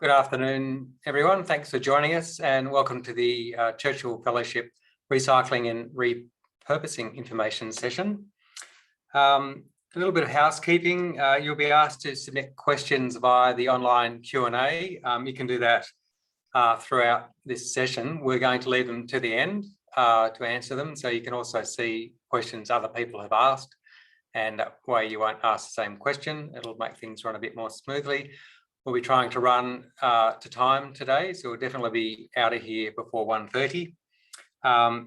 Good afternoon, everyone. Thanks for joining us and welcome to the Churchill Fellowship Recycling and Repurposing Information session. A little bit of housekeeping. You'll be asked to submit questions via the online Q&A. You can do that throughout this session. We're going to leave them to the end to answer them, so you can also see questions other people have asked, and that way you won't ask the same question. It'll make things run a bit more smoothly. We'll be trying to run to time today, so we'll definitely be out of here before 1:30.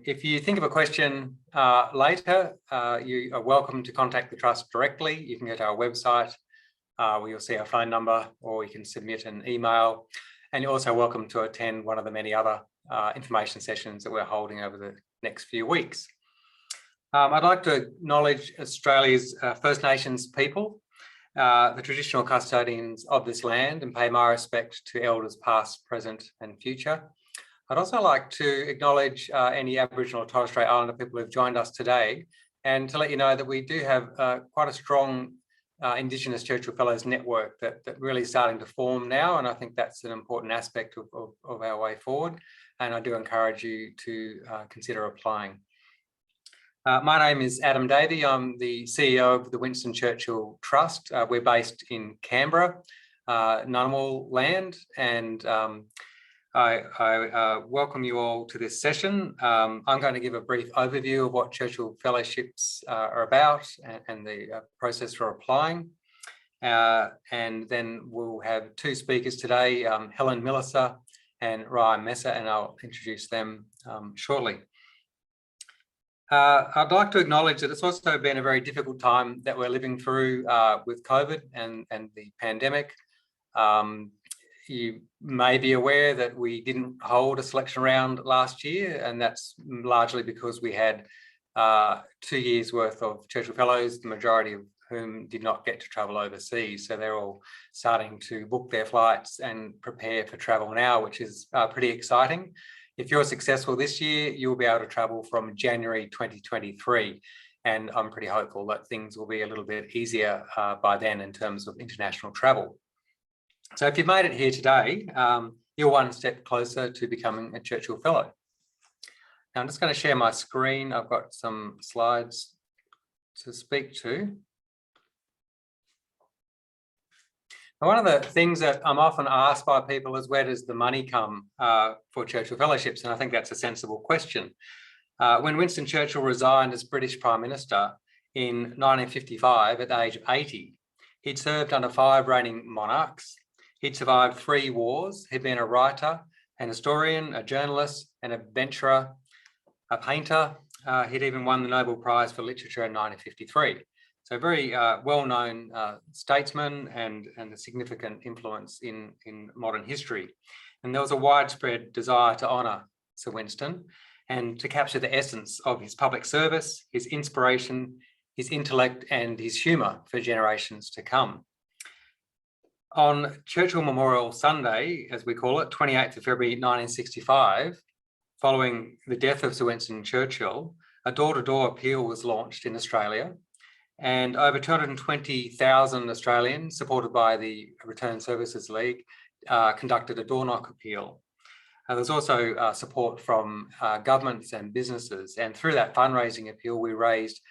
If you think of a question later, you are welcome to contact the Trust directly. You can go to our website where you'll see our phone number, or you can submit an email. And you're also welcome to attend one of the many other information sessions that we're holding over the next few weeks. I'd like to acknowledge Australia's First Nations people, the traditional custodians of this land, and pay my respect to elders past, present and future. I'd also like to acknowledge any Aboriginal or Torres Strait Islander people who've joined us today, and to let you know that we do have quite a strong Indigenous Churchill Fellows network that really is starting to form now, and I think that's an important aspect of our way forward, and I do encourage you to consider applying. My name is Adam Davey. I'm the CEO of the Winston Churchill Trust. We're based in Canberra, Ngunnawal land, and I welcome you all to this session. I'm going to give a brief overview of what Churchill Fellowships are about and the process for applying. And then we'll have two speakers today, Helen Millicer and Helen Millicer, and I'll introduce them shortly. I'd like to acknowledge that it's also been a very difficult time that we're living through with COVID and the pandemic. You may be aware that we didn't hold a selection round last year, and that's largely because we had 2 years worth of Churchill Fellows, the majority of whom did not get to travel overseas. So they're all starting to book their flights and prepare for travel now, which is pretty exciting. If you're successful this year, you'll be able to travel from January 2023. And I'm pretty hopeful that things will be a little bit easier by then in terms of international travel. So if you've made it here today, you're one step closer to becoming a Churchill Fellow. Now I'm just going to share my screen. I've got some slides to speak to. One of the things that I'm often asked by people is, where does the money come for Churchill Fellowships? And I think that's a sensible question. When Winston Churchill resigned as British Prime Minister in 1955 at the age of 80, he'd served under 5 reigning monarchs. He'd survived 3 wars. He'd been a writer, an historian, a journalist, an adventurer, a painter. He'd even won the Nobel Prize for Literature in 1953. So very well-known statesman and a significant influence in modern history. And there was a widespread desire to honour Sir Winston and to capture the essence of his public service, his inspiration, his intellect and his humour for generations to come. On Churchill Memorial Sunday, as we call it, 28th of February 1965, following the death of Sir Winston Churchill, a door-to-door appeal was launched in Australia, and over 220,000 Australians, supported by the Return Services League, conducted a door-knock appeal. There's also support from governments and businesses, and through that fundraising appeal, we raised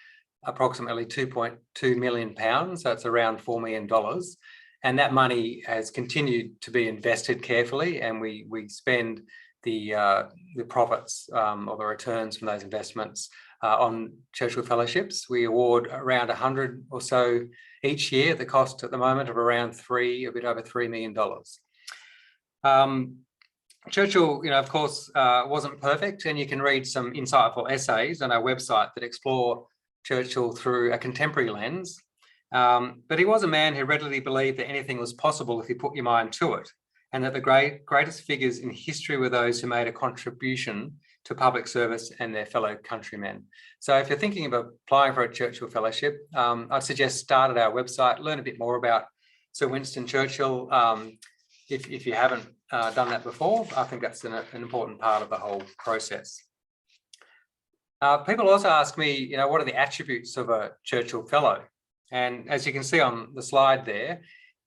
approximately £2.2 million, so it's around $4 million. And that money has continued to be invested carefully, and we spend the profits or the returns from those investments on Churchill Fellowships. We award around 100 or so each year, the cost at the moment of around a bit over $3 million. Churchill, of course, wasn't perfect, and you can read some insightful essays on our website that explore Churchill through a contemporary lens. But he was a man who readily believed that anything was possible if you put your mind to it, and that the greatest figures in history were those who made a contribution to public service and their fellow countrymen. So if you're thinking of applying for a Churchill Fellowship, I'd suggest start at our website, learn a bit more about Sir Winston Churchill. If you haven't done that before, I think that's an important part of the whole process. People also ask me, what are the attributes of a Churchill Fellow? And as you can see on the slide there,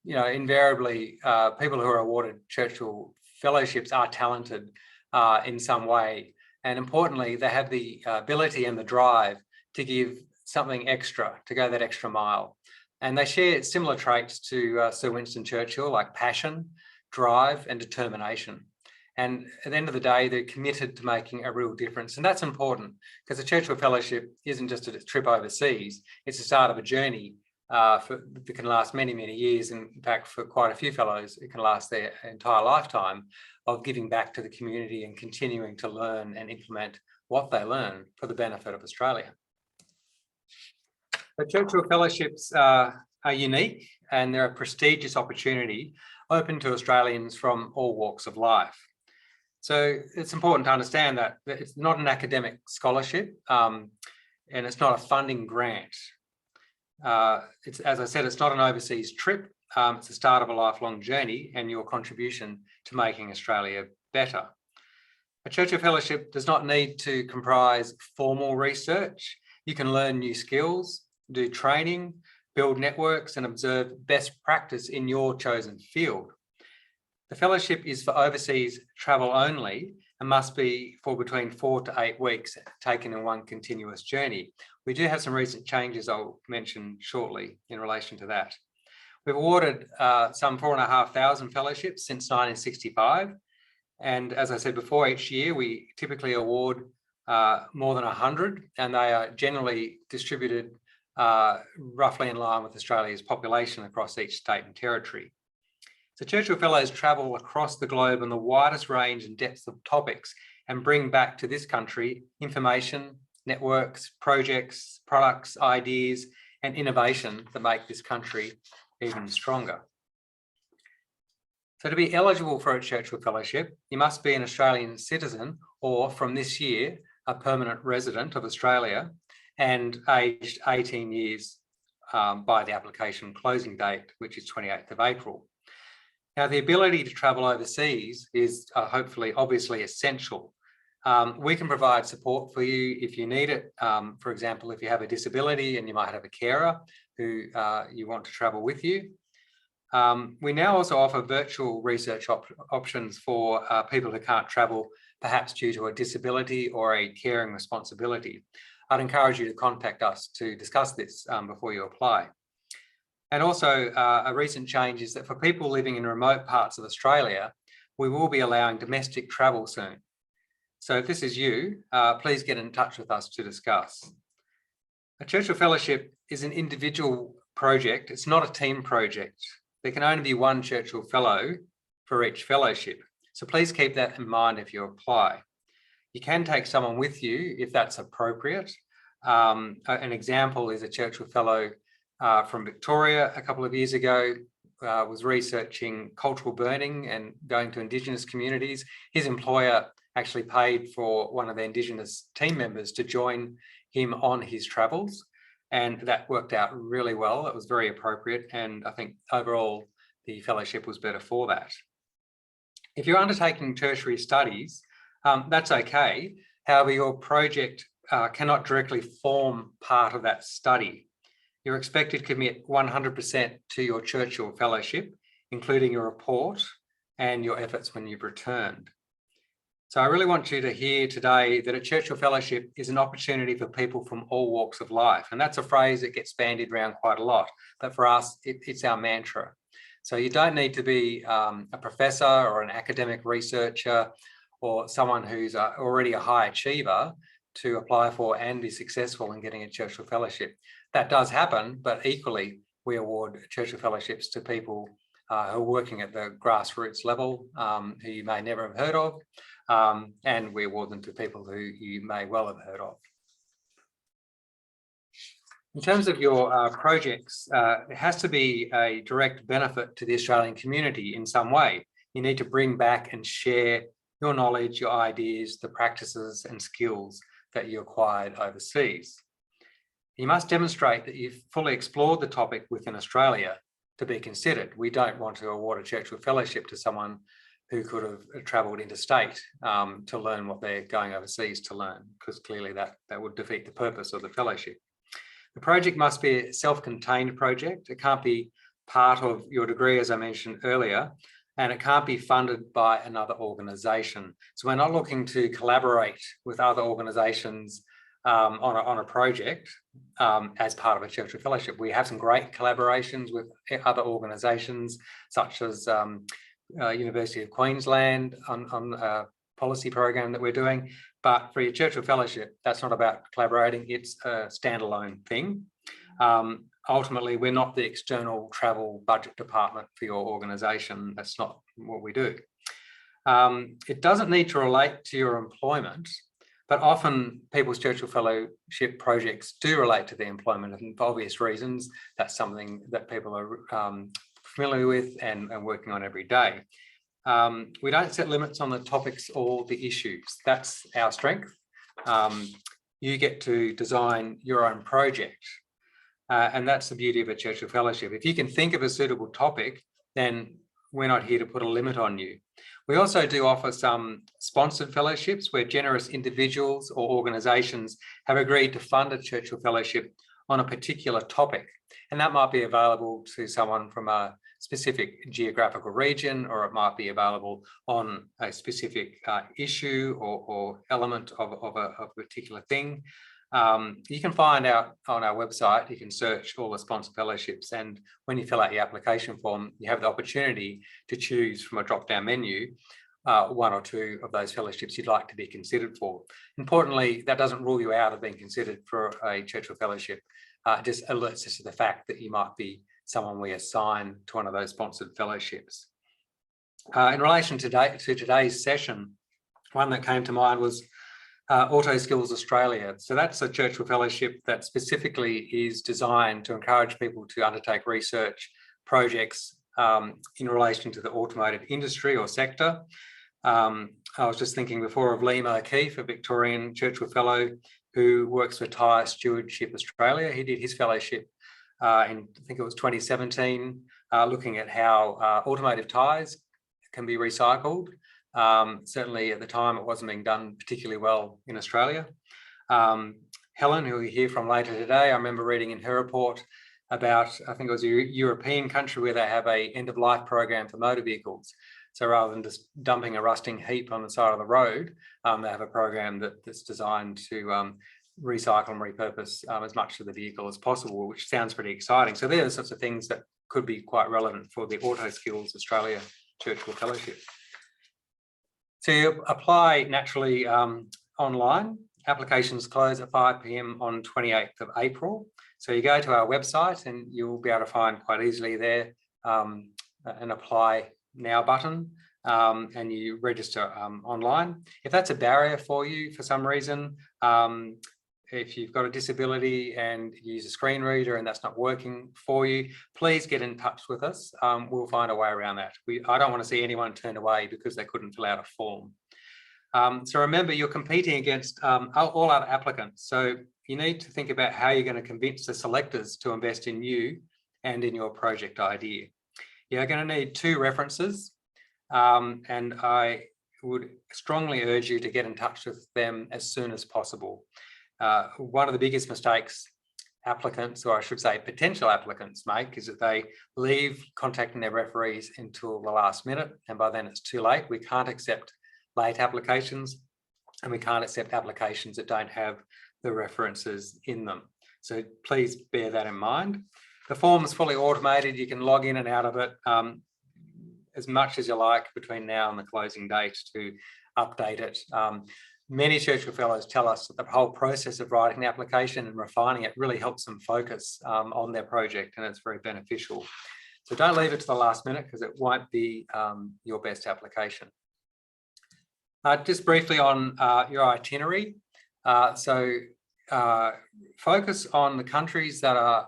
invariably people who are awarded Churchill Fellowships are talented in some way. And importantly, they have the ability and the drive to give something extra, to go that extra mile. And they share similar traits to Sir Winston Churchill, like passion, drive, and determination. And at the end of the day, they're committed to making a real difference. And that's important because the Churchill Fellowship isn't just a trip overseas, it's the start of a journey that can last many, many years. And in fact, for quite a few fellows, it can last their entire lifetime of giving back to the community and continuing to learn and implement what they learn for the benefit of Australia. The Churchill Fellowships are unique and they're a prestigious opportunity open to Australians from all walks of life. So it's important to understand that it's not an academic scholarship and it's not a funding grant. As I said, it's not an overseas trip. It's the start of a lifelong journey and your contribution to making Australia better. A Churchill Fellowship does not need to comprise formal research. You can learn new skills, do training, build networks, and observe best practice in your chosen field. The fellowship is for overseas travel only and must be for between 4 to 8 weeks taken in one continuous journey. We do have some recent changes I'll mention shortly in relation to that. We've awarded some 4,500 fellowships since 1965. And as I said before, each year we typically award more than 100, and they are generally distributed roughly in line with Australia's population across each state and territory. So Churchill Fellows travel across the globe in the widest range and depth of topics and bring back to this country information, networks, projects, products, ideas, and innovation that make this country even stronger. So to be eligible for a Churchill Fellowship, you must be an Australian citizen or from this year, a permanent resident of Australia and aged 18 years by the application closing date, which is 28th of April. Now, the ability to travel overseas is obviously essential. We can provide support for you if you need it. For example, if you have a disability and you might have a carer who you want to travel with you. We now also offer virtual research options for people who can't travel, perhaps due to a disability or a caring responsibility. I'd encourage you to contact us to discuss this before you apply. And also a recent change is that for people living in remote parts of Australia, we will be allowing domestic travel soon. So if this is you, please get in touch with us to discuss. A Churchill Fellowship is an individual project. It's not a team project. There can only be one Churchill Fellow for each fellowship. So please keep that in mind if you apply. You can take someone with you if that's appropriate. An example is a Churchill Fellow from Victoria a couple of years ago, was researching cultural burning and going to Indigenous communities. His employer actually paid for one of the Indigenous team members to join him on his travels. And that worked out really well. It was very appropriate. And I think overall, the fellowship was better for that. If you're undertaking tertiary studies, that's okay. However, your project cannot directly form part of that study. You're expected to commit 100% to your Churchill Fellowship, including your report and your efforts when you've returned. So I really want you to hear today that a Churchill Fellowship is an opportunity for people from all walks of life. And that's a phrase that gets bandied around quite a lot. But for us, it's our mantra. So you don't need to be a professor or an academic researcher or someone who's already a high achiever to apply for and be successful in getting a Churchill Fellowship. That does happen, but equally, we award Churchill Fellowships to people who are working at the grassroots level, who you may never have heard of, and we award them to people who you may well have heard of. In terms of your projects, it has to be a direct benefit to the Australian community in some way. You need to bring back and share your knowledge, your ideas, the practices and skills that you acquired overseas. You must demonstrate that you've fully explored the topic within Australia to be considered. We don't want to award a Churchill Fellowship to someone who could have travelled interstate to learn what they're going overseas to learn, because clearly that would defeat the purpose of the fellowship. The project must be a self-contained project. It can't be part of your degree, as I mentioned earlier, and it can't be funded by another organisation. So we're not looking to collaborate with other organisations on a project as part of a Churchill Fellowship. We have some great collaborations with other organisations, such as University of Queensland on a policy program that we're doing. But for your Churchill Fellowship, that's not about collaborating, it's a standalone thing. Ultimately, we're not the external travel budget department for your organisation. That's not what we do. It doesn't need to relate to your employment, but often people's Churchill Fellowship projects do relate to their employment, and for obvious reasons. That's something that people are familiar with and working on every day. We don't set limits on the topics or the issues. That's our strength. You get to design your own project. And that's the beauty of a Churchill Fellowship. If you can think of a suitable topic, then we're not here to put a limit on you. We also do offer some sponsored fellowships where generous individuals or organisations have agreed to fund a Churchill Fellowship on a particular topic. And that might be available to someone from a specific geographical region, or it might be available on a specific issue or element of a particular thing. You can find out on our website, you can search all the sponsored fellowships, and when you fill out your application form, you have the opportunity to choose from a drop-down menu one or two of those fellowships you'd like to be considered for. Importantly, that doesn't rule you out of being considered for a Churchill Fellowship. It just alerts us to the fact that you might be someone we assign to one of those sponsored fellowships. In relation to today's session, one that came to mind was Auto Skills Australia. So that's a Churchill Fellowship that specifically is designed to encourage people to undertake research projects in relation to the automotive industry or sector. I was just thinking before of Liam O'Keefe, a Victorian Churchill Fellow who works for Tyre Stewardship Australia. He did his fellowship in, I think it was 2017, looking at how automotive tyres can be recycled. Certainly at the time it wasn't being done particularly well in Australia. Helen, who we hear from later today, I remember reading in her report about, I think it was a European country where they have a end-of-life program for motor vehicles. So rather than just dumping a rusting heap on the side of the road, they have a program that's designed to recycle and repurpose as much of the vehicle as possible, which sounds pretty exciting. So they're the sorts of things that could be quite relevant for the Auto Skills Australia Churchill Fellowship. So you apply naturally online. Applications close at 5 p.m. on 28th of April. So you go to our website and you'll be able to find quite easily there an apply now button, and you register online. If that's a barrier for you for some reason, if you've got a disability and you use a screen reader and that's not working for you, please get in touch with us. We'll find a way around that. I don't want to see anyone turned away because they couldn't fill out a form. So remember, you're competing against all other applicants. So you need to think about how you're going to convince the selectors to invest in you and in your project idea. You're going to need 2 references, and I would strongly urge you to get in touch with them as soon as possible. One of the biggest mistakes applicants, or I should say potential applicants, make is that they leave contacting their referees until the last minute, and by then it's too late. We can't accept late applications, and we can't accept applications that don't have the references in them. So please bear that in mind. The form is fully automated. You can log in and out of it as much as you like between now and the closing date to update it. Many Churchill Fellows tell us that the whole process of writing the application and refining it really helps them focus on their project, and it's very beneficial. So don't leave it to the last minute because it won't be your best application. Just briefly on your itinerary. Focus on the countries that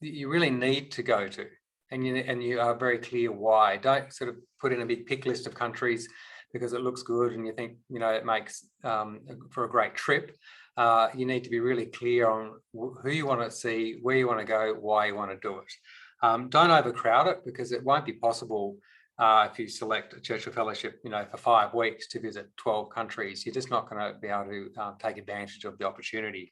you really need to go to, and you are very clear why. Don't sort of put in a big pick list of countries because it looks good and you think, it makes for a great trip. You need to be really clear on who you want to see, where you want to go, why you want to do it. Don't overcrowd it, because it won't be possible if you select a Churchill Fellowship, for 5 weeks to visit 12 countries. You're just not going to be able to take advantage of the opportunity.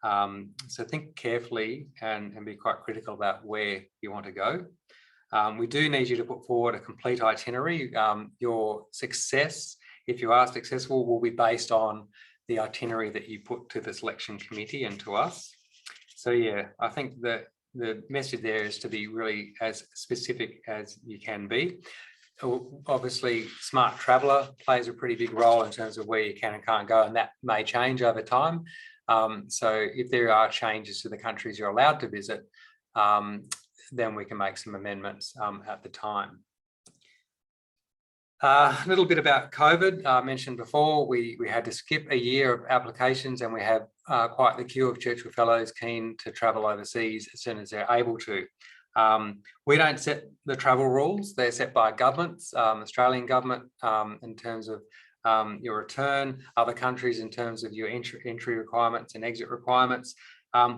So think carefully and be quite critical about where you want to go. We do need you to put forward a complete itinerary. Your success, if you are successful, will be based on the itinerary that you put to the selection committee and to us. So yeah, I think that the message there is to be really as specific as you can be. Obviously, Smart Traveller plays a pretty big role in terms of where you can and can't go, and that may change over time. So if there are changes to the countries you're allowed to visit, then we can make some amendments at the time. A little bit about COVID. I mentioned before, we had to skip a year of applications, and we have quite the queue of Churchill Fellows keen to travel overseas as soon as they're able to. We don't set the travel rules. They're set by governments, Australian government in terms of your return, other countries in terms of your entry requirements and exit requirements.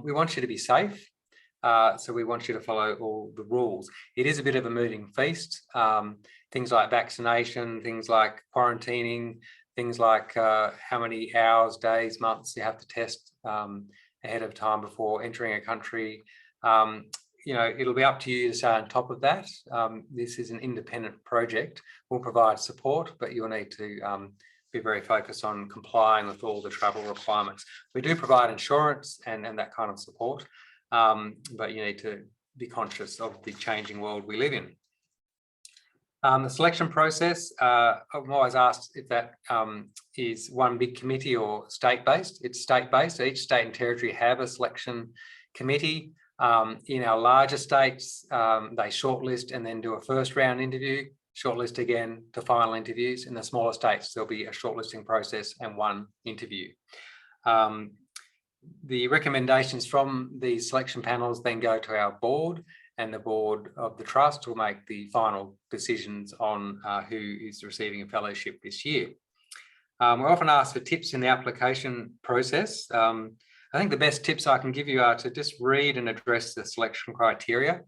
We want you to be safe. So we want you to follow all the rules. It is a bit of a moving feast. Things like vaccination, things like quarantining, things like how many hours, days, months you have to test ahead of time before entering a country. You know, it'll be up to you to stay on top of that. This is an independent project. We'll provide support, but you'll need to be very focused on complying with all the travel requirements. We do provide insurance and that kind of support, but you need to be conscious of the changing world we live in. The selection process, I'm always asked if that is one big committee or state-based. It's state-based. Each state and territory have a selection committee. In our larger states, they shortlist and then do a first round interview, shortlist again to final interviews. In the smaller states, there'll be a shortlisting process and one interview. The recommendations from the selection panels then go to our board, and the board of the trust will make the final decisions on who is receiving a fellowship this year. We're often asked for tips in the application process. I think the best tips I can give you are to just read and address the selection criteria.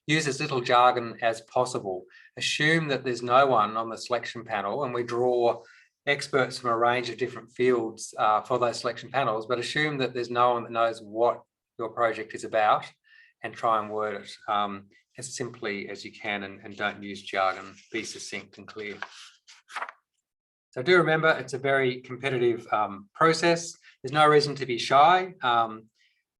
Use as little jargon as possible. Assume that there's no one on the selection panel, and we draw experts from a range of different fields for those selection panels, but assume that there's no one that knows what your project is about, and try and word it as simply as you can, and don't use jargon. Be succinct and clear. So do remember, it's a very competitive process. There's no reason to be shy. You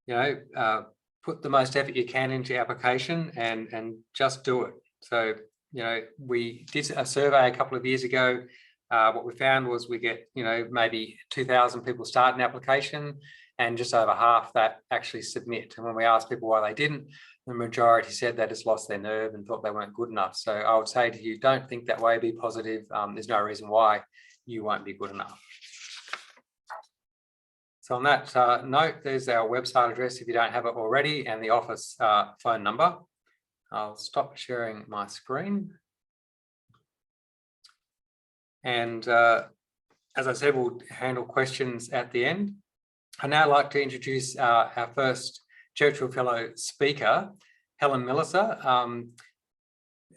know, put the most effort you can into your application and just do it. So, you know, we did a survey a couple of years ago. What we found was we get, you know, maybe 2,000 people start an application, and just over half that actually submit. And when we asked people why they didn't, the majority said they just lost their nerve and thought they weren't good enough. So I would say to you, don't think that way, be positive. There's no reason why you won't be good enough. So on that note, there's our website address if you don't have it already, and the office phone number. I'll stop sharing my screen. And as I said, we'll handle questions at the end. I'd now like to introduce our first Churchill Fellow speaker, Helen Millicer.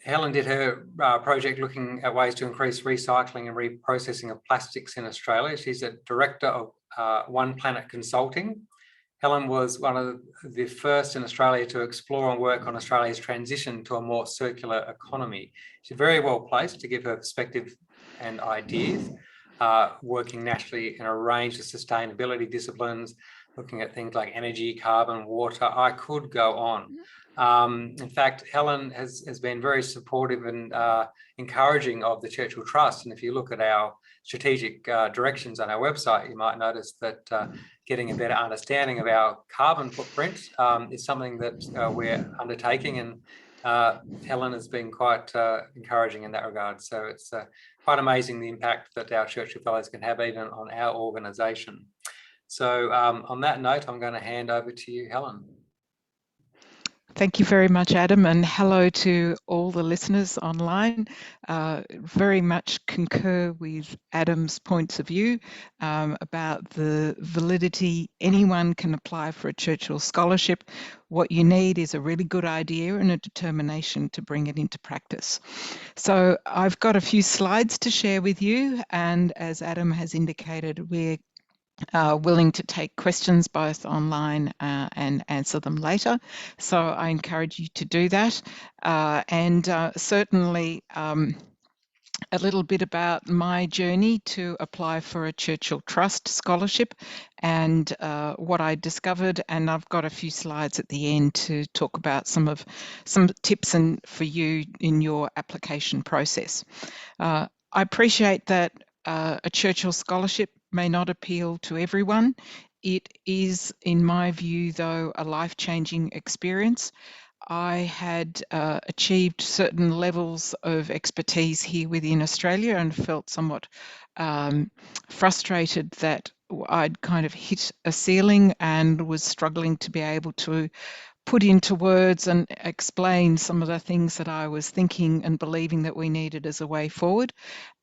Helen did her project looking at ways to increase recycling and reprocessing of plastics in Australia. She's a director of One Planet Consulting. Helen was one of the first in Australia to explore and work on Australia's transition to a more circular economy. She's very well placed to give her perspective and ideas, working nationally in a range of sustainability disciplines, looking at things like energy, carbon, water. I could go on. In fact, Helen has been very supportive and encouraging of the Churchill Trust. And if you look at our strategic directions on our website, you might notice that getting a better understanding of our carbon footprint is something that we're undertaking. And Helen has been quite encouraging in that regard. So it's quite amazing the impact that our Churchill Fellows can have even on our organisation. So on that note, I'm going to hand over to you, Helen. Thank you very much, Adam, and hello to all the listeners online. Very much concur with Adam's points of view about the validity. Anyone can apply for a Churchill Scholarship. What you need is a really good idea and a determination to bring it into practice. So I've got a few slides to share with you, and as Adam has indicated, we're willing to take questions both online and answer them later. So I encourage you to do that. Certainly a little bit about my journey to apply for a Churchill Trust scholarship and what I discovered. And I've got a few slides at the end to talk about some tips for you in your application process. I appreciate that a Churchill scholarship may not appeal to everyone. It is, in my view, though, a life-changing experience. I had achieved certain levels of expertise here within Australia and felt somewhat frustrated that I'd kind of hit a ceiling and was struggling to be able to put into words and explain some of the things that I was thinking and believing that we needed as a way forward.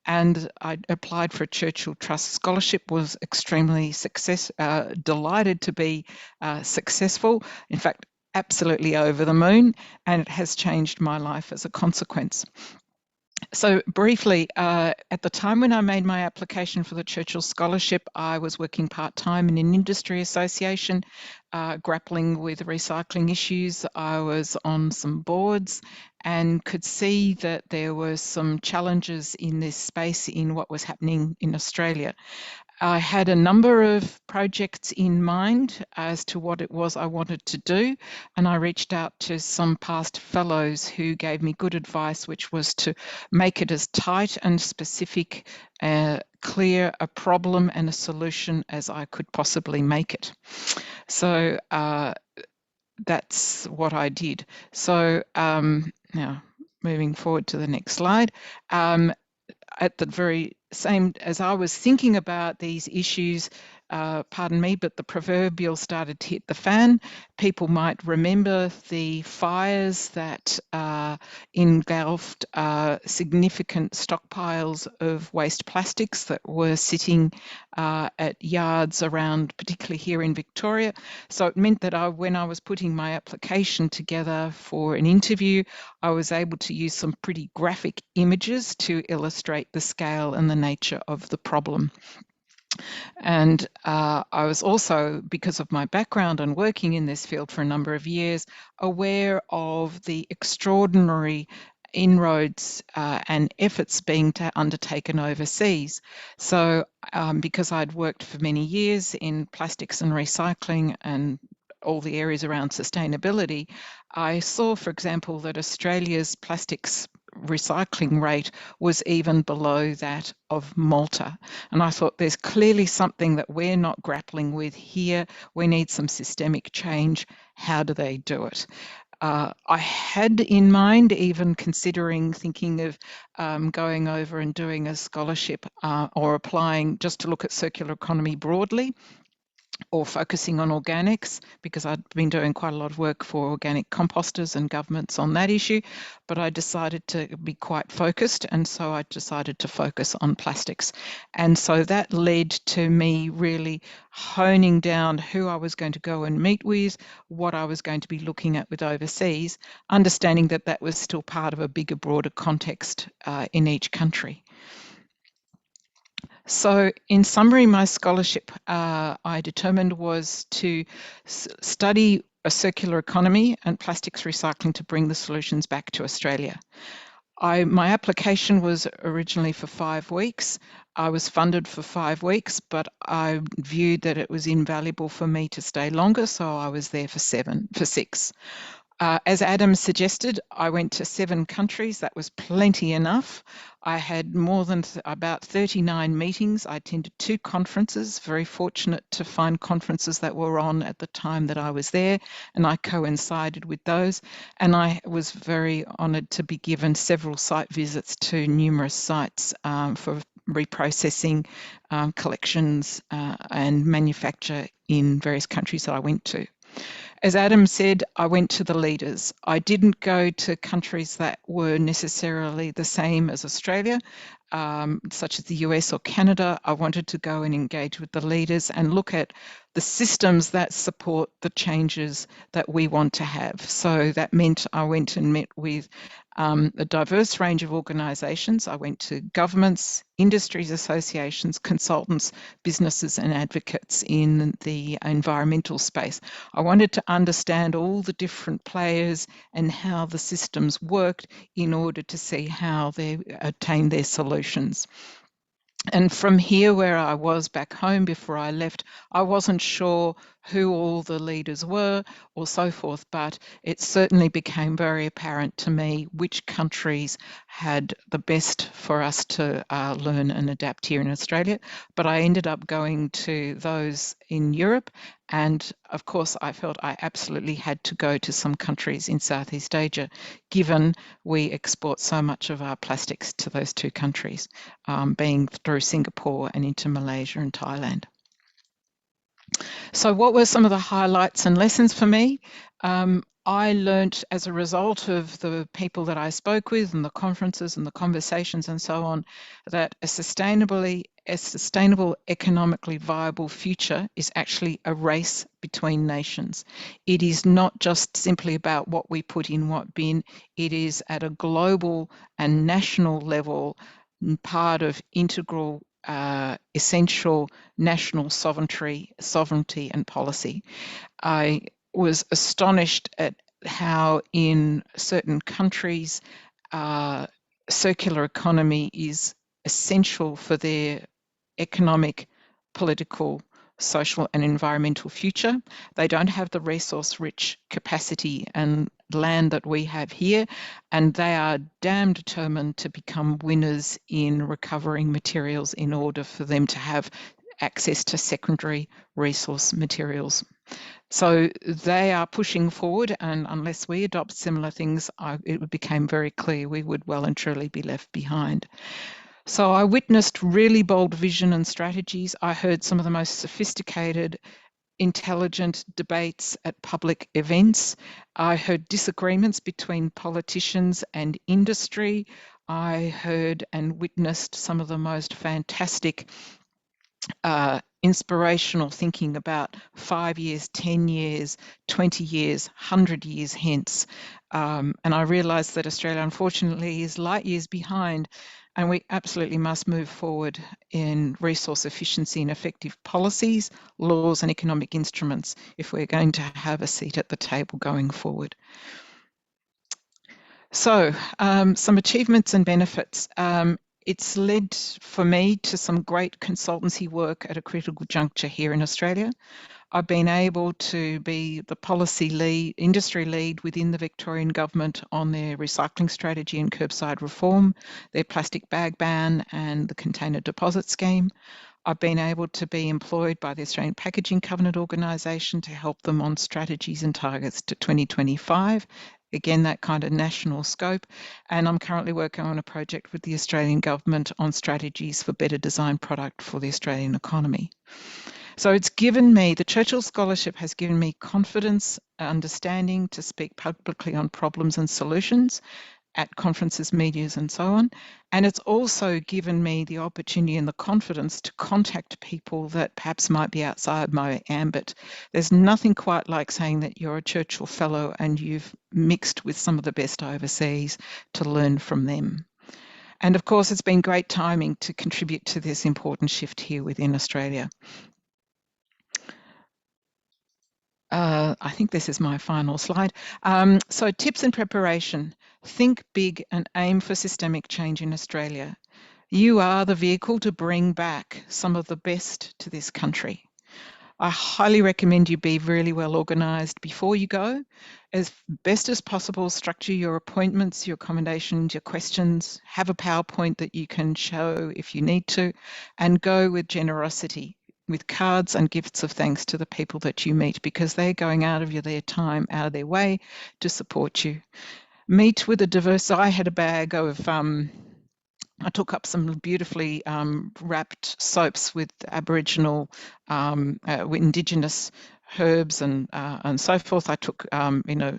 And I applied for a Churchill Trust scholarship, was extremely delighted to be successful. In fact, absolutely over the moon, and it has changed my life as a consequence. So briefly, at the time when I made my application for the Churchill Scholarship, I was working part-time in an industry association, grappling with recycling issues. I was on some boards and could see that there were some challenges in this space in what was happening in Australia. I had a number of projects in mind as to what it was I wanted to do, and I reached out to some past fellows who gave me good advice, which was to make it as tight and specific, clear a problem and a solution as I could possibly make it. So that's what I did. So now moving forward to the next slide. At the very same, as I was thinking about these issues, pardon me, but the proverbial started to hit the fan. People might remember the fires that engulfed significant stockpiles of waste plastics that were sitting at yards around, particularly here in Victoria. So it meant that when I was putting my application together for an interview, I was able to use some pretty graphic images to illustrate the scale and the nature of the problem. And I was also, because of my background and working in this field for a number of years, aware of the extraordinary inroads and efforts being undertaken overseas. So because I'd worked for many years in plastics and recycling and all the areas around sustainability, I saw, for example, that Australia's plastics recycling rate was even below that of Malta. And I thought there's clearly something that we're not grappling with here. We need some systemic change. How do they do it? I had in mind even thinking of going over and doing a scholarship or applying just to look at circular economy broadly, or focusing on organics, because I'd been doing quite a lot of work for organic composters and governments on that issue, but I decided to be quite focused, and so I decided to focus on plastics. And so that led to me really honing down who I was going to go and meet with, what I was going to be looking at with overseas, understanding that that was still part of a bigger, broader context in each country. So in summary, my scholarship I determined was to study a circular economy and plastics recycling to bring the solutions back to Australia. My application was originally for 5 weeks. I was funded for 5 weeks, but I viewed that it was invaluable for me to stay longer, so I was there for 6. As Adam suggested, I went to 7 countries. That was plenty enough. I had more than about 39 meetings. I attended 2 conferences, very fortunate to find conferences that were on at the time that I was there, and I coincided with those. And I was very honoured to be given several site visits to numerous sites for reprocessing, collections and manufacture in various countries that I went to. As Adam said, I went to the leaders. I didn't go to countries that were necessarily the same as Australia, such as the US or Canada. I wanted to go and engage with the leaders and look at the systems that support the changes that we want to have. So that meant I went and met with a diverse range of organisations. I went to governments, industries associations, consultants, businesses and advocates in the environmental space. I wanted to understand all the different players and how the systems worked in order to see how they attained their solutions. And from here, where I was back home before I left, I wasn't sure who all the leaders were or so forth, but it certainly became very apparent to me which countries had the best for us to learn and adapt here in Australia. But I ended up going to those in Europe. And of course, I felt I absolutely had to go to some countries in Southeast Asia, given we export so much of our plastics to those two countries, being through Singapore and into Malaysia and Thailand. So what were some of the highlights and lessons for me? I learnt as a result of the people that I spoke with and the conferences and the conversations and so on, that a sustainable, economically viable future is actually a race between nations. It is not just simply about what we put in what bin, it is at a global and national level part of integral essential national sovereignty and policy. I was astonished at how in certain countries circular economy is essential for their economic, political, social and environmental future. They don't have the resource-rich capacity and land that we have here, and they are damn determined to become winners in recovering materials in order for them to have access to secondary resource materials. So they are pushing forward, and unless we adopt similar things, it became very clear we would well and truly be left behind. So I witnessed really bold vision and strategies. I heard some of the most sophisticated, intelligent debates at public events. I heard disagreements between politicians and industry. I heard and witnessed some of the most fantastic inspirational thinking about 5 years, 10 years, 20 years, 100 years hence. And I realised that Australia, unfortunately, is light years behind, and we absolutely must move forward in resource efficiency and effective policies, laws and economic instruments if we're going to have a seat at the table going forward. So some achievements and benefits. It's led for me to some great consultancy work at a critical juncture here in Australia. I've been able to be the policy lead, industry lead within the Victorian government on their recycling strategy and curbside reform, their plastic bag ban and the container deposit scheme. I've been able to be employed by the Australian Packaging Covenant Organisation to help them on strategies and targets to 2025. Again, that kind of national scope. And I'm currently working on a project with the Australian government on strategies for better design product for the Australian economy. So it's given me, the Churchill Scholarship has given me confidence, understanding to speak publicly on problems and solutions at conferences, medias and so on. And it's also given me the opportunity and the confidence to contact people that perhaps might be outside my ambit. There's nothing quite like saying that you're a Churchill Fellow and you've mixed with some of the best overseas to learn from them. And of course, it's been great timing to contribute to this important shift here within Australia. I think this is my final slide. So tips and preparation. Think big and aim for systemic change in Australia. You are the vehicle to bring back some of the best to this country. I highly recommend you be really well organised before you go. As best as possible, structure your appointments, your accommodations, your questions, have a PowerPoint that you can show if you need to, and go with generosity, with cards and gifts of thanks to the people that you meet, because they're going out of their time, out of their way to support you. Meet with a diverse, I had a bag of, I took up some beautifully wrapped soaps with Aboriginal, Indigenous herbs and so forth. I took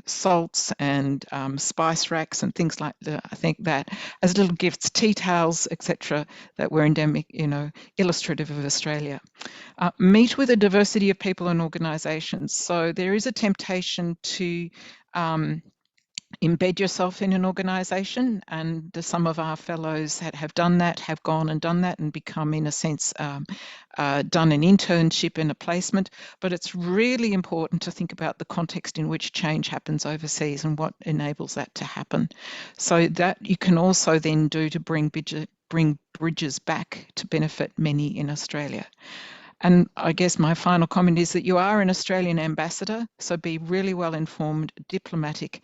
salts and spice racks and things like that. I think that as little gifts, tea towels, etc., that were endemic, illustrative of Australia. Meet with a diversity of people and organisations. So there is a temptation to embed yourself in an organisation, and some of our fellows that have done that have gone and done that and become, in a sense, done an internship and a placement. But it's really important to think about the context in which change happens overseas and what enables that to happen. So that you can also then do to bring bridges back to benefit many in Australia. And I guess my final comment is that you are an Australian ambassador, so be really well informed, diplomatic,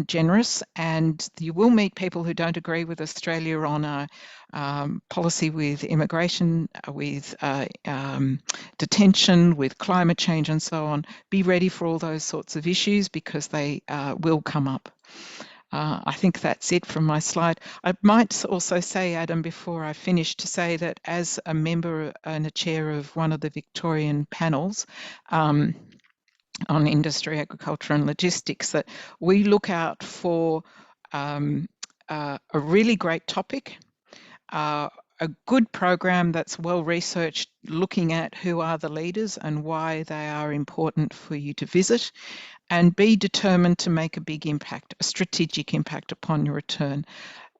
generous, and you will meet people who don't agree with Australia on a policy with immigration, with detention, with climate change and so on. Be ready for all those sorts of issues because they will come up. I think that's it from my slide. I might also say, Adam, before I finish, to say that as a member and a chair of one of the Victorian panels, on industry, agriculture and logistics, that we look out for a really great topic, a good program that's well researched, looking at who are the leaders and why they are important for you to visit, and be determined to make a big impact, a strategic impact upon your return.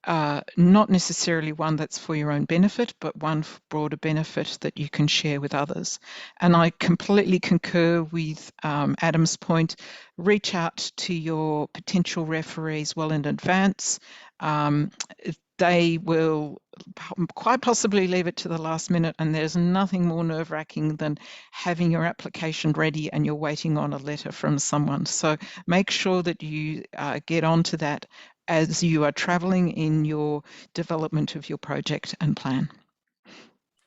Not necessarily one that's for your own benefit, but one for broader benefit that you can share with others. And I completely concur with Adam's point. Reach out to your potential referees well in advance. They will quite possibly leave it to the last minute, and there's nothing more nerve-wracking than having your application ready and you're waiting on a letter from someone. So make sure that you get onto that as you are travelling in your development of your project and plan.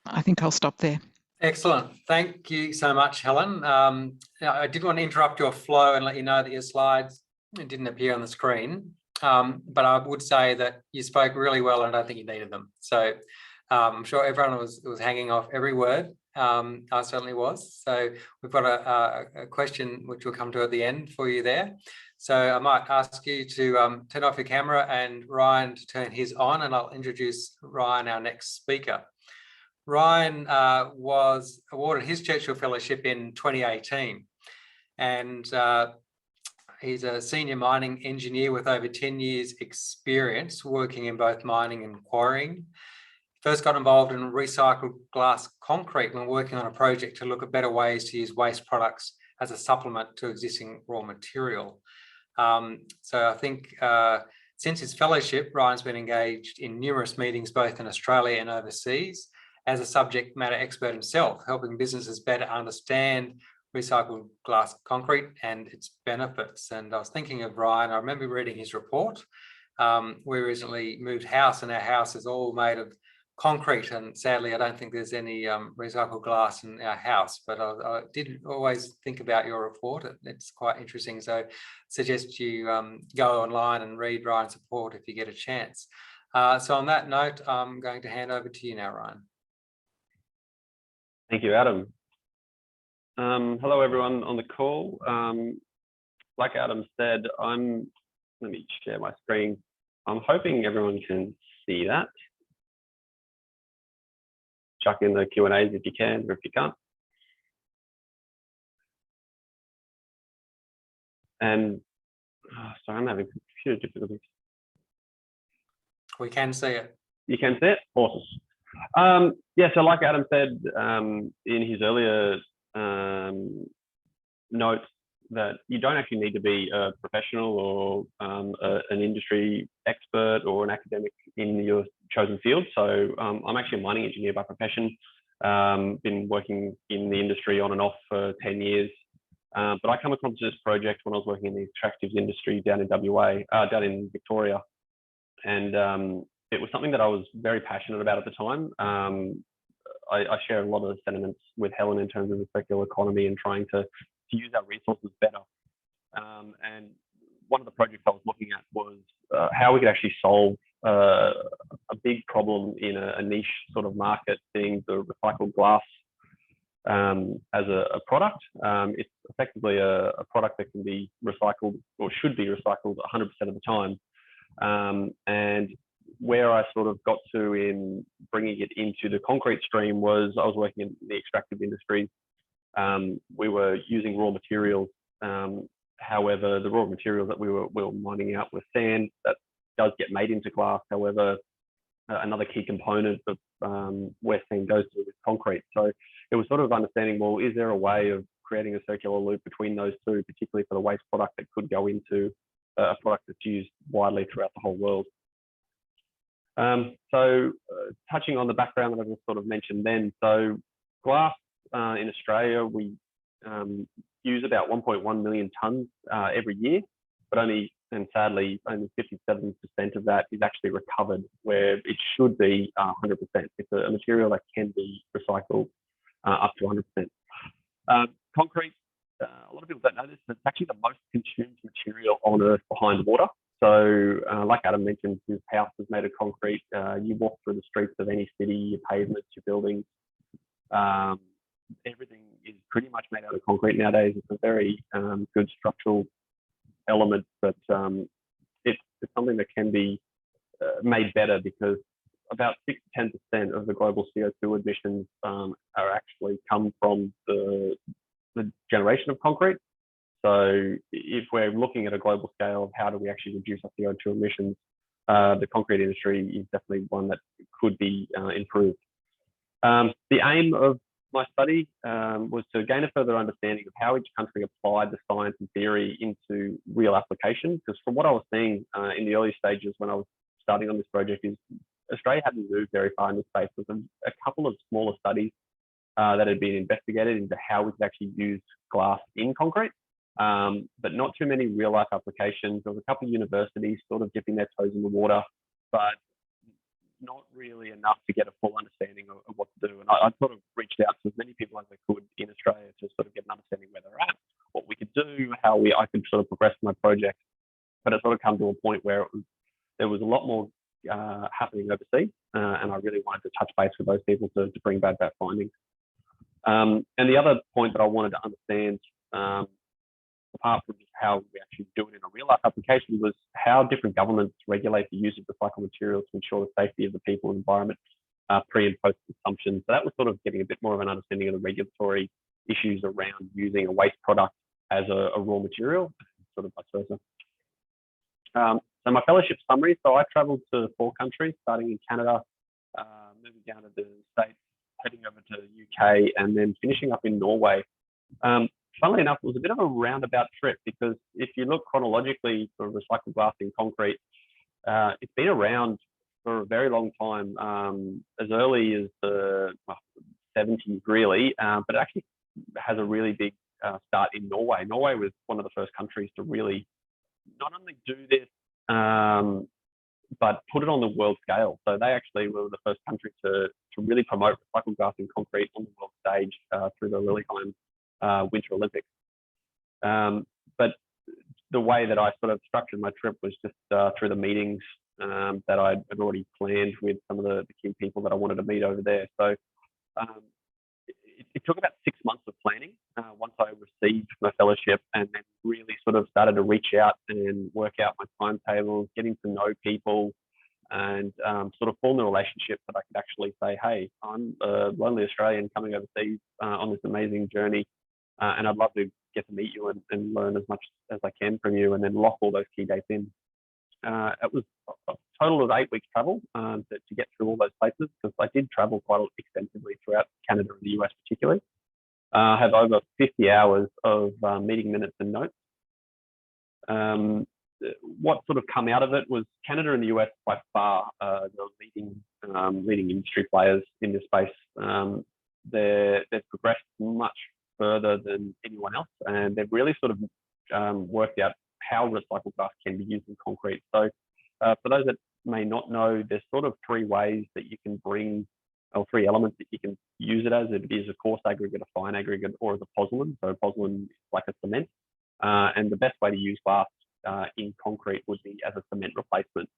I think I'll stop there. Excellent. Thank you so much, Helen. I did want to interrupt your flow and let you know that your slides didn't appear on the screen, but I would say that you spoke really well and I don't think you needed them. So I'm sure everyone was hanging off every word. I certainly was. So we've got a question which we'll come to at the end for you there. So I might ask you to turn off your camera and Ryan to turn his on, and I'll introduce Ryan, our next speaker. Ryan was awarded his Churchill Fellowship in 2018, and he's a senior mining engineer with over 10 years experience working in both mining and quarrying. First got involved in recycled glass concrete when working on a project to look at better ways to use waste products as a supplement to existing raw material. So I think since his fellowship, Ryan's been engaged in numerous meetings both in Australia and overseas as a subject matter expert himself, helping businesses better understand recycled glass concrete and its benefits. And I was thinking of Ryan, I remember reading his report. We recently moved house and our house is all made of concrete, and sadly I don't think there's any recycled glass in our house, but I did always think about your report. It's quite interesting, so I suggest you go online and read Ryan's report if you get a chance. So on that note, I'm going to hand over to you now, Ryan. Thank you, Adam. Hello everyone on the call. Like Adam said, let me share my screen. I'm hoping everyone can see that. Chuck in the Q&As if you can, or if you can't. And sorry, I'm having computer difficulties. We can see it. You can see it? Awesome. Yeah, so like Adam said in his earlier notes, that you don't actually need to be a professional or an industry expert or an academic in your chosen field. So I'm actually a mining engineer by profession, been working in the industry on and off for 10 years. But I come across this project when I was working in the extractives industry down in down in Victoria. And it was something that I was very passionate about at the time. I share a lot of the sentiments with Helen in terms of the circular economy and trying to use our resources better. And one of the projects I was looking at was how we could actually solve a big problem in a niche sort of market, being the recycled glass as a product. It's effectively a product that can be recycled or should be recycled 100% of the time. And where I sort of got to in bringing it into the concrete stream was I was working in the extractive industry. We were using raw materials. However, the raw materials that we were mining out was sand that does get made into glass. However, another key component of where sand goes to is concrete. So it was sort of understanding, well, is there a way of creating a circular loop between those two, particularly for the waste product that could go into a product that's used widely throughout the whole world. Touching on the background that I just sort of mentioned then, so glass in Australia, we use about 1.1 million tonnes every year, but sadly, only 57% of that is actually recovered, where it should be 100%. It's a material that can be recycled up to 100%. Concrete, a lot of people don't know this, but it's actually the most consumed material on Earth behind water. So like Adam mentioned, his house is made of concrete. You walk through the streets of any city, your pavements, your buildings, everything is pretty much made out of concrete nowadays. It's a very good structural element, but it's something that can be made better, because about 6 to 10% of the global CO2 emissions are actually come from the generation of concrete. So if we're looking at a global scale of how do we actually reduce our CO2 emissions, the concrete industry is definitely one that could be improved. The aim of my study was to gain a further understanding of how each country applied the science and theory into real application, because from what I was seeing in the early stages when I was starting on this project is Australia hadn't moved very far in this space. There was a couple of smaller studies that had been investigated into how we could actually use glass in concrete, but not too many real life applications. There was a couple of universities sort of dipping their toes in the water, but not really enough to get a full understanding of what to do. And I sort of reached out to as many people as I could in Australia to sort of get an understanding where they're at, what we could do, how I could sort of progress my project. But it sort of come to a point where there was a lot more happening overseas, and I really wanted to touch base with those people to bring back that findings. And the other point that I wanted to understand, apart from just how we actually do it in a real life application, was how different governments regulate the use of recycled materials to ensure the safety of the people and environment pre and post consumption. So that was sort of getting a bit more of an understanding of the regulatory issues around using a waste product as a raw material, sort of vice versa. So my fellowship summary, so I travelled to 4 countries, starting in Canada, moving down to the States, heading over to the UK, and then finishing up in Norway. Funnily enough, it was a bit of a roundabout trip, because if you look chronologically for recycled glass in concrete, it's been around for a very long time, as early as the 70s really, but it actually has a really big start in Norway. Norway was one of the first countries to really not only do this, but put it on the world scale. So they actually were the first country to really promote recycled glass in concrete on the world stage through the Lillehammer Winter Olympics. But the way that I sort of structured my trip was just through the meetings that I had already planned with some of the key people that I wanted to meet over there. So it took about 6 months of planning once I received my fellowship, and then really sort of started to reach out and work out my timetables, getting to know people, and sort of form the relationship that I could actually say, hey, I'm a lonely Australian coming overseas on this amazing journey, and I'd love to get to meet you and learn as much as I can from you, and then lock all those key dates in. It was a total of 8 weeks travel to get through all those places, because I did travel quite extensively throughout Canada and the US particularly. I have over 50 hours of meeting minutes and notes. What sort of come out of it was Canada and the US by far the leading industry players in this space. They've progressed much further than anyone else, and they've really sort of worked out how recycled glass can be used in concrete. So for those that may not know, there's sort of 3 ways that you can bring, or 3 elements that you can use it as. It is a coarse aggregate, a fine aggregate, or as a pozzolan. So pozzolan is like a cement. And the best way to use glass in concrete would be as a cement replacement.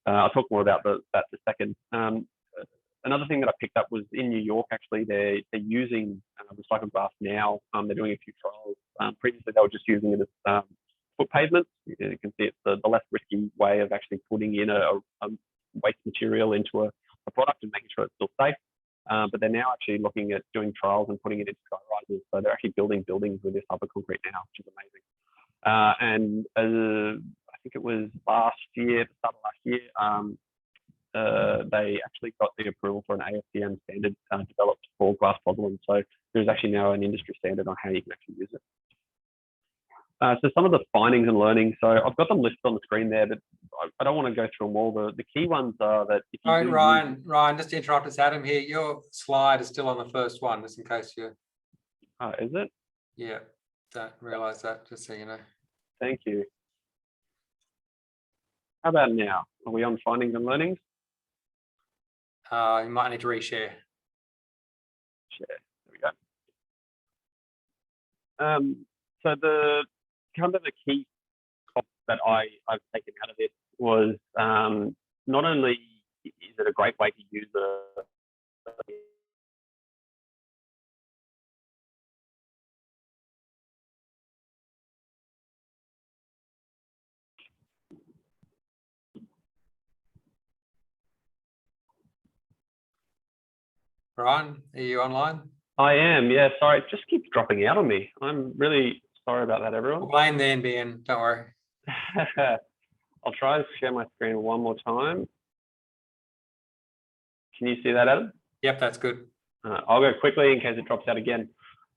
I'll talk more about that in a second. Another thing that I picked up was in New York, actually, they're using recycled glass now. They're doing a few trials. Previously, they were just using it as foot pavement. You can see it's the less risky way of actually putting in a waste material into a product and making sure it's still safe. But they're now actually looking at doing trials and putting it into sky rises. So they're actually building buildings with this type of concrete now, which is amazing. I think it was last year, the start of last year, they actually got the approval for an ASTM standard developed for glass pozzolan. So there's actually now an industry standard on how you can actually use it. So some of the findings and learnings. So I've got them listed on the screen there, but I don't want to go through them all. The key ones are that if you All right, Ryan, just to interrupt us, Adam here, your slide is still on the first one, just in case you... is it? Yeah, don't realise that, just so you know. Thank you. How about now? Are we on findings and learnings? You might need to reshare. Share. There we go. So the kind of the key that I've taken out of this was not only is it a great way to use the Ryan, are you online? I am, yeah. Sorry, it just keeps dropping out on me. I'm really sorry about that, everyone. We'll blame the NBN, don't worry. I'll try to share my screen one more time. Can you see that, Adam? Yep, that's good. I'll go quickly in case it drops out again.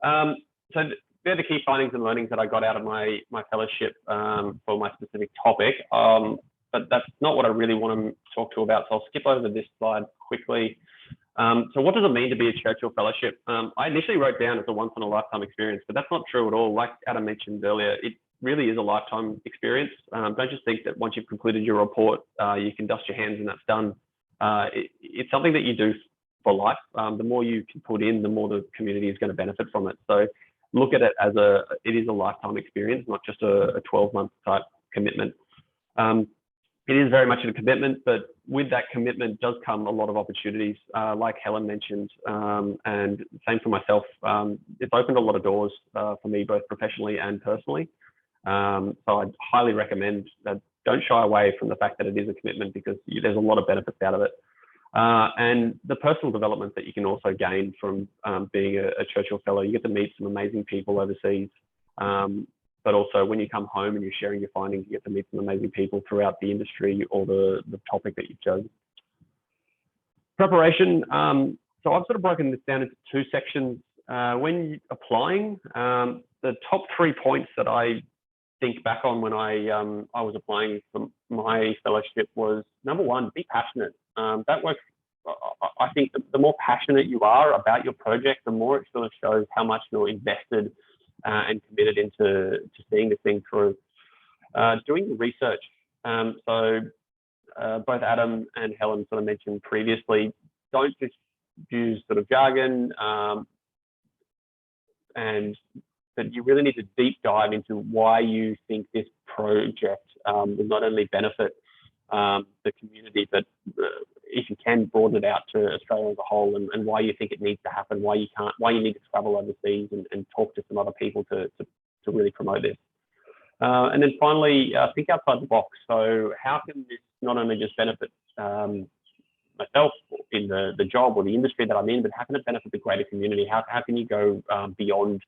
So they're the key findings and learnings that I got out of my fellowship for my specific topic. But that's not what I really want to talk to about. So I'll skip over this slide quickly. So what does it mean to be a Churchill Fellowship? I initially wrote down it's a once in a lifetime experience, but that's not true at all. Like Adam mentioned earlier, it really is a lifetime experience. Don't just think that once you've concluded your report, you can dust your hands and that's done. It's something that you do for life. The more you can put in, the more the community is going to benefit from it. So look at it as it is a lifetime experience, not just a 12-month type commitment. It is very much a commitment, but with that commitment does come a lot of opportunities, like Helen mentioned, and same for myself. It's opened a lot of doors for me, both professionally and personally. So I'd highly recommend that don't shy away from the fact that it is a commitment, because there's a lot of benefits out of it. And the personal development that you can also gain from being a Churchill Fellow. You get to meet some amazing people overseas. But also when you come home and you're sharing your findings, you get to meet some amazing people throughout the industry or the topic that you've chosen. Preparation. So I've sort of broken this down into two sections. When applying, the top 3 points that I think back on when I was applying for my fellowship was, number one, be passionate. That works. I think the more passionate you are about your project, the more it sort of shows how much you're invested and committed into seeing this thing through. Doing the research. So both Adam and Helen sort of mentioned previously, don't just use sort of jargon, and that you really need to deep dive into why you think this project will not only benefit the community, but if you can broaden it out to Australia as a whole, and why you think it needs to happen, why you need to travel overseas and talk to some other people to really promote this. And then finally, think outside the box. So how can this not only just benefit myself in the job or the industry that I'm in, but how can it benefit the greater community? How can you go beyond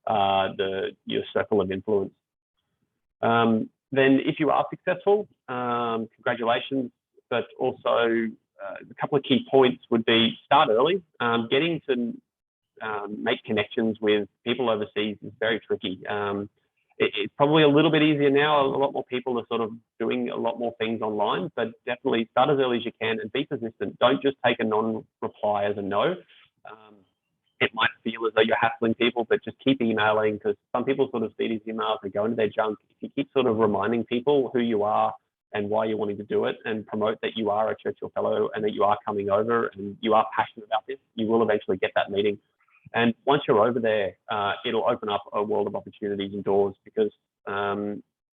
your circle of influence? Then if you are successful, congratulations, but also a couple of key points would be start early. Getting to make connections with people overseas is very tricky. It's probably a little bit easier now. A lot more people are sort of doing a lot more things online, but definitely start as early as you can and be persistent. Don't just take a non-reply as a no. It might feel as though you're hassling people, but just keep emailing, because some people sort of see these emails, they go into their junk. If you keep sort of reminding people who you are and why you're wanting to do it, and promote that you are a Churchill Fellow and that you are coming over and you are passionate about this, you will eventually get that meeting. And once you're over there, it'll open up a world of opportunities and doors, because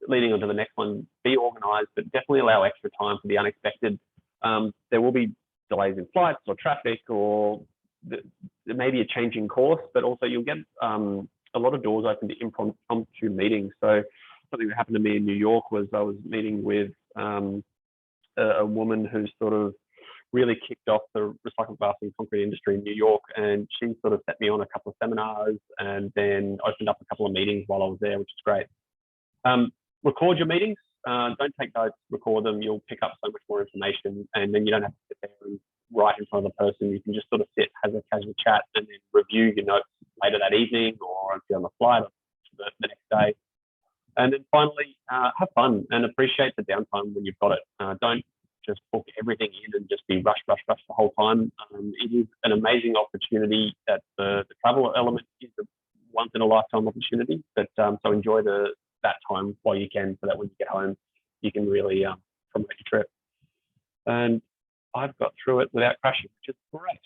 leading on to the next one, be organized, but definitely allow extra time for the unexpected. There will be delays in flights or traffic, or there may be a change in course, but also you'll get a lot of doors open to impromptu meetings. So something that happened to me in New York was I was meeting with a woman who sort of really kicked off the recycled glass and concrete industry in New York, and she sort of set me on a couple of seminars and then opened up a couple of meetings while I was there, which is great. Record your meetings. Don't take notes, record them. You'll pick up so much more information, and then you don't have to sit there and write in front of the person. You can just sort of sit, have a casual chat, and then review your notes later that evening, or if you're on the flight the next day. And then finally, have fun and appreciate the downtime when you've got it. Don't just book everything in and just be rush the whole time. It is an amazing opportunity. That the travel element is a once in a lifetime opportunity, but so enjoy that time while you can, so that when you get home, you can really promote your trip. And I've got through it without crashing, which is great.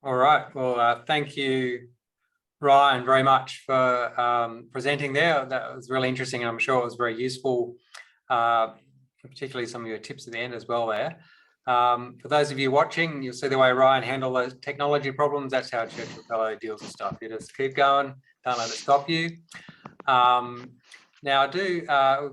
All right. Well, thank you, Ryan, very much for presenting there. That was really interesting, and I'm sure it was very useful, particularly some of your tips at the end as well there. For those of you watching, you'll see the way Ryan handled those technology problems. That's how a Churchill Fellow deals with stuff. You just keep going, don't let it stop you. Now, we've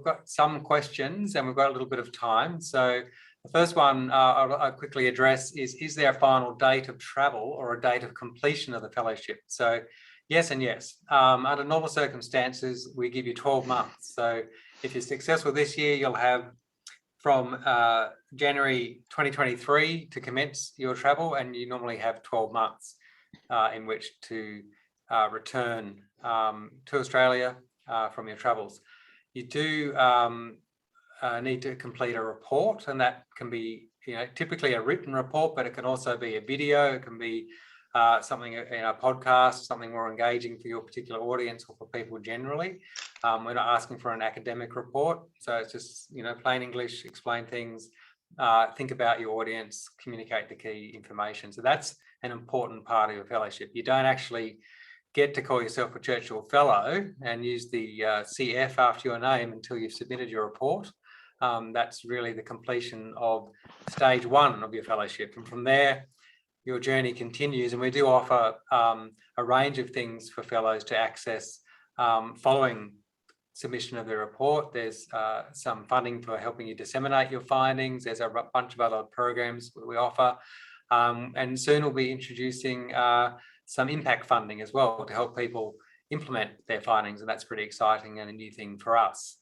got some questions and we've got a little bit of time. So the first one I'll quickly address is there a final date of travel or a date of completion of the fellowship? So yes and yes. Under normal circumstances, we give you 12 months. So if you're successful this year, you'll have from January 2023 to commence your travel, and you normally have 12 months in which to return to Australia from your travels. You do need to complete a report, and that can be, typically a written report, but it can also be a video. It can be something in a podcast, something more engaging for your particular audience or for people generally. We're not asking for an academic report, so it's just plain English, explain things, think about your audience, communicate the key information. So that's an important part of your fellowship. You don't actually get to call yourself a Churchill Fellow and use the CF after your name until you've submitted your report. That's really the completion of stage one of your fellowship, and from there your journey continues. And we do offer a range of things for fellows to access following submission of the report. There's some funding for helping you disseminate your findings. There's a bunch of other programs that we offer, and soon we'll be introducing some impact funding as well to help people implement their findings, and that's pretty exciting and a new thing for us.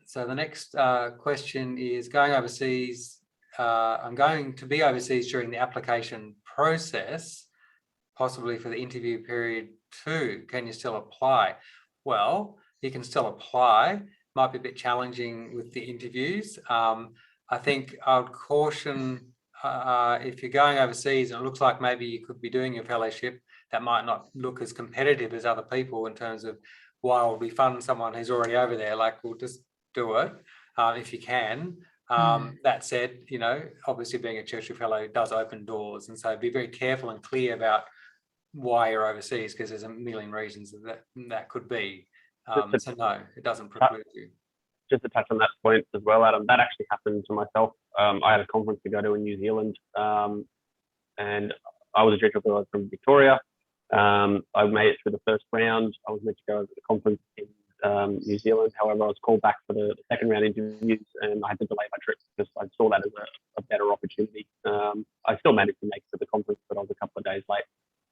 So the next question is, going overseas, I'm going to be overseas during the application process, possibly for the interview period too. Can you still apply? Well, you can still apply. Might be a bit challenging with the interviews. I think I would caution if you're going overseas and it looks like maybe you could be doing your fellowship, that might not look as competitive as other people in terms of, why would we fund someone who's already over there? Like, we'll just do it if you can. That said, obviously being a Churchill Fellow does open doors, and so be very careful and clear about why you're overseas, because there's a million reasons that could be. So no, it doesn't preclude you. Just to touch on that point as well, Adam, that actually happened to myself. I had a conference to go to in New Zealand, and I was a Churchill Fellow from Victoria. I made it through the first round. I was meant to go to the conference in New Zealand. However, I was called back for the second round interviews, and I had to delay my trip because I saw that as a better opportunity. I still managed to make it to the conference, but I was a couple of days late.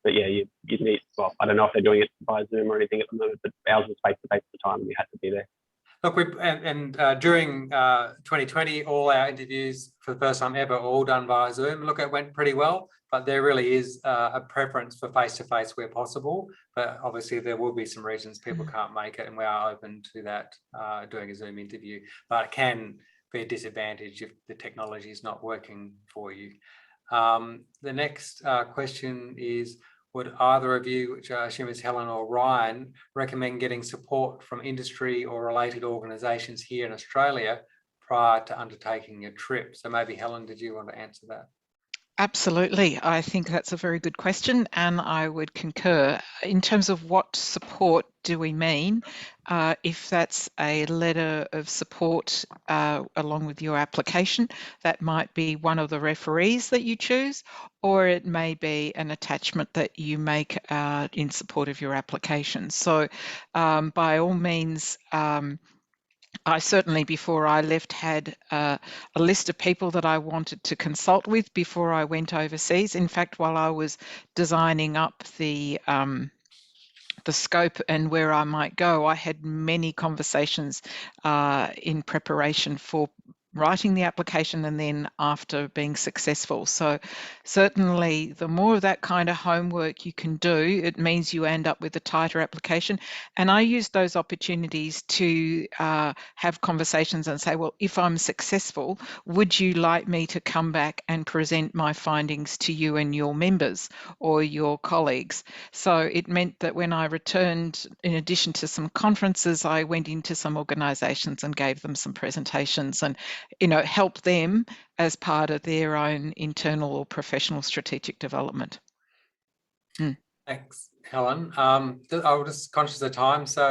But yeah, you need, well, I don't know if they're doing it via Zoom or anything at the moment, but ours was face-to-face at the time, and we had to be there. Look, during 2020, all our interviews for the first time ever, all done via Zoom. Look, it went pretty well, but there really is a preference for face-to-face where possible. But obviously there will be some reasons people can't make it, and we are open to that, doing a Zoom interview. But it can be a disadvantage if the technology is not working for you. The next question is, would either of you, which I assume is Helen or Ryan, recommend getting support from industry or related organisations here in Australia prior to undertaking your trip? So maybe Helen, did you want to answer that? Absolutely. I think that's a very good question, and I would concur. In terms of what support do we mean, if that's a letter of support along with your application, that might be one of the referees that you choose, or it may be an attachment that you make in support of your application. So by all means, I certainly, before I left, had a list of people that I wanted to consult with before I went overseas. In fact, while I was designing up the scope and where I might go, I had many conversations in preparation for writing the application and then after being successful. So certainly the more of that kind of homework you can do, it means you end up with a tighter application. And I use those opportunities to have conversations and say, well, if I'm successful, would you like me to come back and present my findings to you and your members or your colleagues? So it meant that when I returned, in addition to some conferences, I went into some organisations and gave them some presentations and, help them as part of their own internal or professional strategic development. Thanks, Helen. I was just conscious of time. So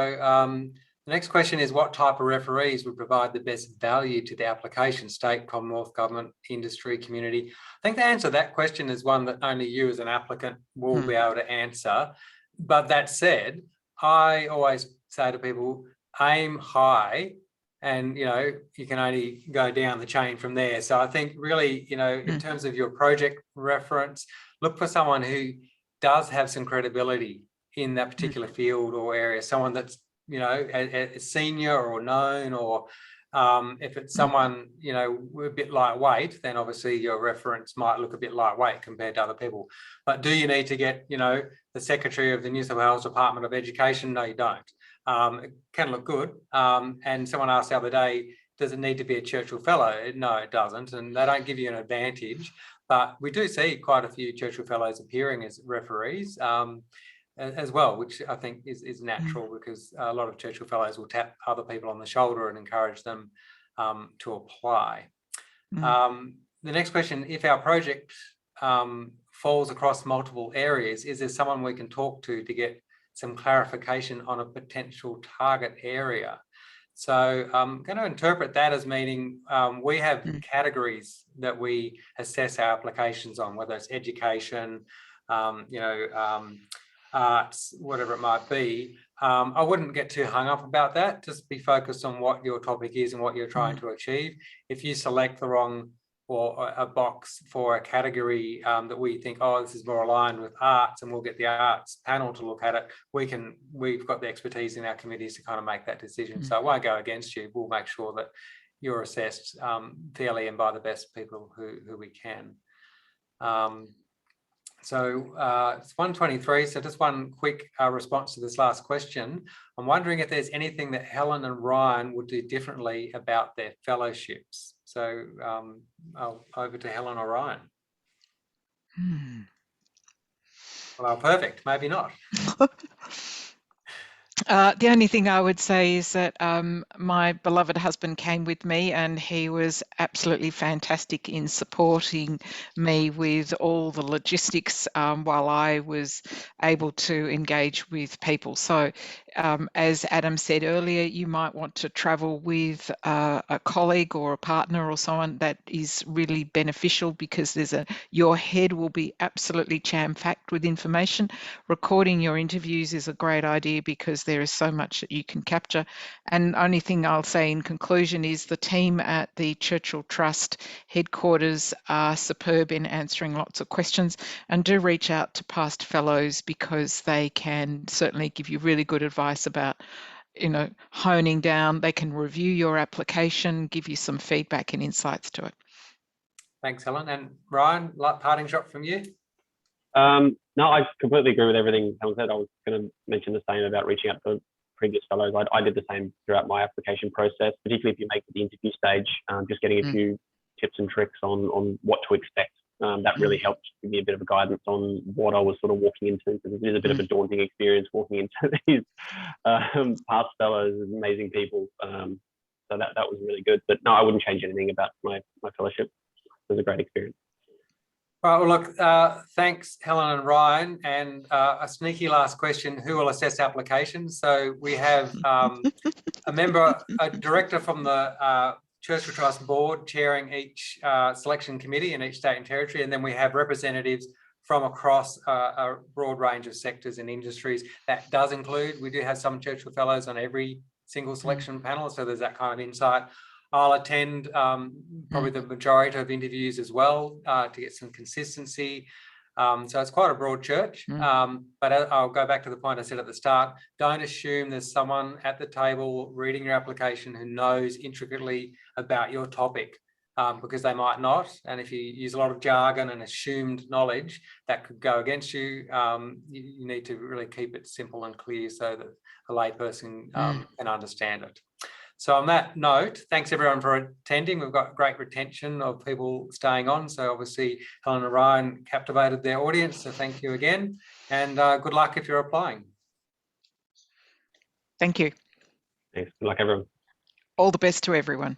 the next question is, what type of referees would provide the best value to the application? State, Commonwealth, government, industry, community? I think the answer to that question is one that only you as an applicant will be able to answer. But that said, I always say to people, aim high, and you can only go down the chain from there. So I think really, in terms of your project reference, look for someone who does have some credibility in that particular field or area, someone that's a senior or known, or if it's someone a bit lightweight, then obviously your reference might look a bit lightweight compared to other people. But do you need to get the Secretary of the New South Wales Department of Education? No, you don't. It can look good. And someone asked the other day, does it need to be a Churchill Fellow? No, it doesn't, and they don't give you an advantage. But we do see quite a few Churchill Fellows appearing as referees as well, which I think is natural, because a lot of Churchill Fellows will tap other people on the shoulder and encourage them to apply. The next question, if our project falls across multiple areas, is there someone we can talk to get some clarification on a potential target area? So I'm going to interpret that as meaning we have categories that we assess our applications on, whether it's education, arts, whatever it might be. I wouldn't get too hung up about that. Just be focused on what your topic is and what you're trying to achieve. If you select the wrong or a box for a category that we think, oh, this is more aligned with arts, and we'll get the arts panel to look at it, we've got the expertise in our committees to kind of make that decision. So I won't go against you. We'll make sure that you're assessed fairly and by the best people who we can. So it's 1:23, so just one quick response to this last question. I'm wondering if there's anything that Helen and Ryan would do differently about their fellowships. So over to Helen or Ryan. Well, perfect, maybe not. The only thing I would say is that my beloved husband came with me, and he was absolutely fantastic in supporting me with all the logistics while I was able to engage with people. So as Adam said earlier, you might want to travel with a colleague or a partner or someone. That is really beneficial, because your head will be absolutely jam-packed with information. Recording your interviews is a great idea, because there is so much that you can capture. And only thing I'll say in conclusion is the team at the Churchill Trust headquarters are superb in answering lots of questions, and do reach out to past fellows, because they can certainly give you really good advice about honing down. They can review your application, give you some feedback and insights to it. Thanks, Helen. And Ryan, parting shot from you? No, I completely agree with everything Helen said. I was going to mention the same about reaching out to previous fellows. I did the same throughout my application process, particularly if you make it the interview stage, just getting a few tips and tricks on what to expect. That really helped give me a bit of a guidance on what I was sort of walking into, because it is a bit of a daunting experience walking into these past fellows, amazing people. So that was really good. But no, I wouldn't change anything about my fellowship. It was a great experience. Right, well, look, thanks, Helen and Ryan. And a sneaky last question, who will assess applications? So we have a director from the Churchill Trust board chairing each selection committee in each state and territory. And then we have representatives from across a broad range of sectors and industries. That does include, we do have some Churchill Fellows on every single selection panel, so there's that kind of insight. I'll attend probably the majority of interviews as well to get some consistency. So it's quite a broad church, but I'll go back to the point I said at the start. Don't assume there's someone at the table reading your application who knows intricately about your topic, because they might not. And if you use a lot of jargon and assumed knowledge, that could go against you. You need to really keep it simple and clear so that a layperson can understand it. So on that note, thanks everyone for attending. We've got great retention of people staying on. So obviously Helen and Ryan captivated their audience. So thank you again, and good luck if you're applying. Thank you. Thanks. Good luck, everyone. All the best to everyone.